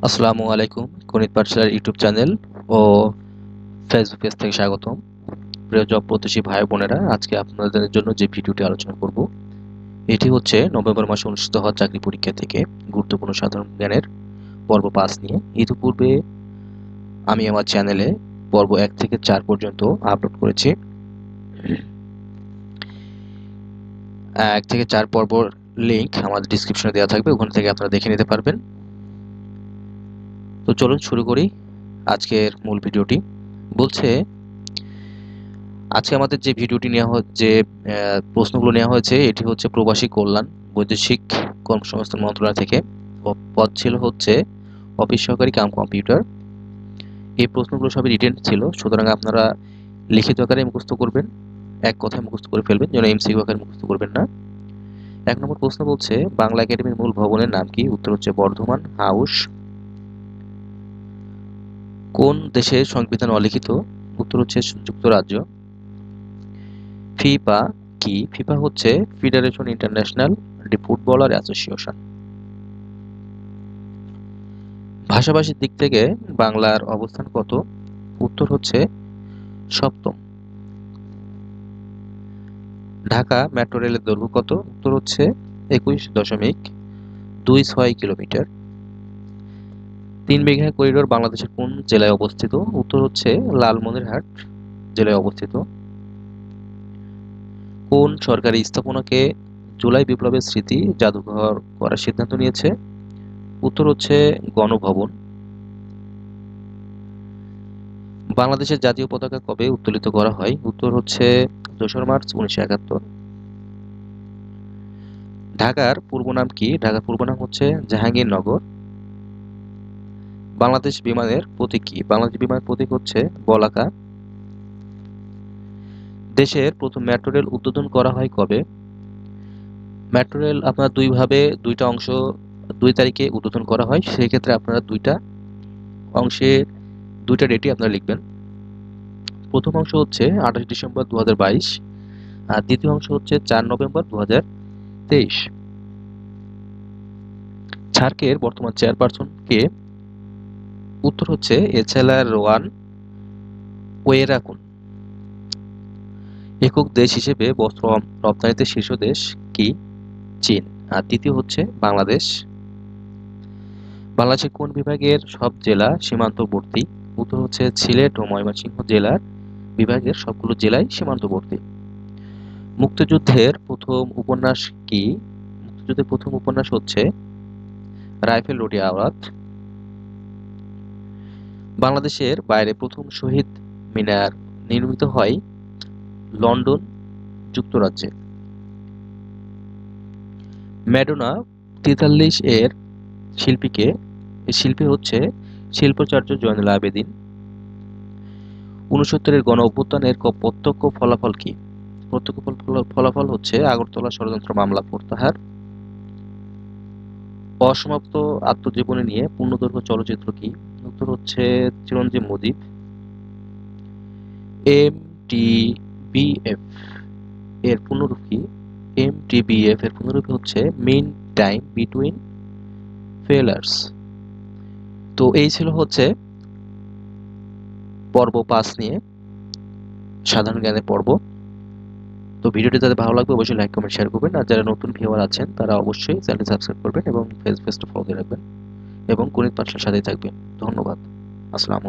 আসসালামু আলাইকুম। গণিত পাঠশালার ইউটিউব চ্যানেল ও ফেসবুক পেজ থেকে স্বাগতম। প্রিয় জব প্রত্যাশী ভাই বোনেরা, আজকে আপনাদের জন্য যে ভিডিওটি আলোচনা করব এটি হচ্ছে নভেম্বর মাসে অনুষ্ঠিত হওয়া চাকরি পরীক্ষা থেকে গুরুত্বপূর্ণ সাধারণ জ্ঞানের পর্ব ৫ নিয়ে। ইতিপূর্বে আমি আমার চ্যানেলে পর্ব ১ থেকে ৪ পর্যন্ত আপলোড করেছি। ১ থেকে ৪ পর্বর লিংক আমাদের ডিসক্রিপশনে দেওয়া থাকবে, ওখান থেকে আপনারা দেখে নিতে পারবেন। তো চলুন শুরু করি আজকের মূল ভিডিওটি। বলছে আজকে আমাদের যে ভিডিওটি নেওয়া যে প্রশ্নগুলো নেওয়া হয়েছে এটি হচ্ছে প্রবাসী কল্যাণ বৈদেশিক কর্মসংস্থান মন্ত্রণালয় থেকে। পদ ছিল হচ্ছে অফিস সহকারী কাম কম্পিউটার। এই প্রশ্নগুলো সবই রিটেন ছিল, সুতরাং আপনারা লিখিত আকারে মুখস্থ করবেন, এক কথায় মুখস্থ করে ফেলবেন, যেন এমসিকিউ আকারে মুখস্থ করবেন না। ১ নম্বর প্রশ্ন বলছে বাংলা একাডেমির মূল ভবনের নাম কি? উত্তর হচ্ছে বর্ধমান হাউস। কোন দেশের সংবিধান অলিখিত? উত্তর হচ্ছে যুক্তরাজ্য। ফিফা কি? ফিফা হচ্ছে federation international D footballer association. ভাষাভাষীর দিক থেকে বাংলার অবস্থান কত? উত্তর হচ্ছে সপ্তম। ঢাকা মেট্রো রেলের দৈর্ঘ্য কত? উত্তর হচ্ছে ২১.২৬ কিলোমিটার। ৩ বিঘা করিডোর বাংলাদেশের কোন জেলায় অবস্থিত? উত্তর হচ্ছে লালমনিরহাট জেলায় অবস্থিত। কোন সরকারি স্থাপনাকে জুলাই বিপ্লবের স্মৃতি জাদুঘর করার সিদ্ধান্ত নিয়েছে? উত্তর হচ্ছে গণভবন। বাংলাদেশের জাতীয় পতাকা কবে উত্তোলিত করা হয়? উত্তর হচ্ছে ২রা মার্চ ১৯৭১। ঢাকার পূর্ব নাম কি? ঢাকার পূর্ব নাম হচ্ছে জাহাঙ্গীরনগর। বাংলাদেশ বিমানের প্রতীক কি? বাংলাদেশ বিমানের প্রতীক হচ্ছে বলাকা। দেশের প্রথম মেট্রো রেল উদ্বোধন করা হয় কবে? মেট্রো রেল আপনার দুইটা অংশ ২ তারিখে উদ্বোধন করা হয়। সেই ক্ষেত্রে আপনারা দুইটা অংশের দুইটা ডেটই আপনারা লিখবেন। প্রথম অংশ হচ্ছে ২৮ ডিসেম্বর ২০২২ আর দ্বিতীয় অংশ হচ্ছে ৪ নভেম্বর ২০২৩। সার্কের বর্তমান চেয়ারপারসন কে? উত্তর হচ্ছে এছালারওয়ান ওয়েরাকুন। একক দেশ হিসেবে বস্ত্র রপ্তানিতে শীর্ষ দেশ কি? চীন। আর দ্বিতীয় হচ্ছে বাংলাদেশ। বাংলাদেশের কোন বিভাগের সব জেলা সীমান্তবর্তী? উত্তর হচ্ছে সিলেট ও ময়মনসিংহ জেলার বিভাগের সবগুলো জেলাই সীমান্তবর্তী। মুক্তিযুদ্ধের প্রথম উপন্যাস কি? মুক্তিযুদ্ধের প্রথম উপন্যাস হচ্ছে রাইফেল রোডি আওয়াজ। বাংলাদেশের বাইরে প্রথম শহীদ মিনার নির্মিত হয় লন্ডন যুক্তরাজ্যে। ম্যাডোনা ৪৩ এর শিল্পীকে? এই শিল্পী হচ্ছে শিল্পাচার্য জয়নুল আবেদিন। ৬৯ এর গণ অভ্যুত্থানের প্রত্যক্ষ ফলাফল কি? প্রত্যক্ষ ফলাফল হচ্ছে আগরতলা ষড়যন্ত্র মামলা প্রত্যাহার। অসমাপ্ত আত্মজীবনী নিয়ে পূর্ণদৈর্ঘ্য চলচ্চিত্র কি? উত্তর হচ্ছে চিরঞ্জীব মুজিব। এমটিবিএফ এর পূর্ণরূপ কি? এমটিবিএফ এর পূর্ণরূপ হচ্ছে মিন টাইম বিটুইন ফেলার্স। তো এই ছিল হচ্ছে পর্ব ৫ নিয়ে সাধারণ জ্ঞানের পর্ব। তো ভিডিওটি যাদের ভালো লাগবে অবশ্যই লাইক কমেন্ট শেয়ার করবেন, আর যারা নতুন ভিউয়ার আছেন তারা অবশ্যই চ্যানেলটি সাবস্ক্রাইব করবেন এবং ফেসবুক পেজটা ফলো দিয়ে রাখবেন এবং গণিত পাঠশালার সাথেই থাকবেন। ধন্যবাদ। আসসালামু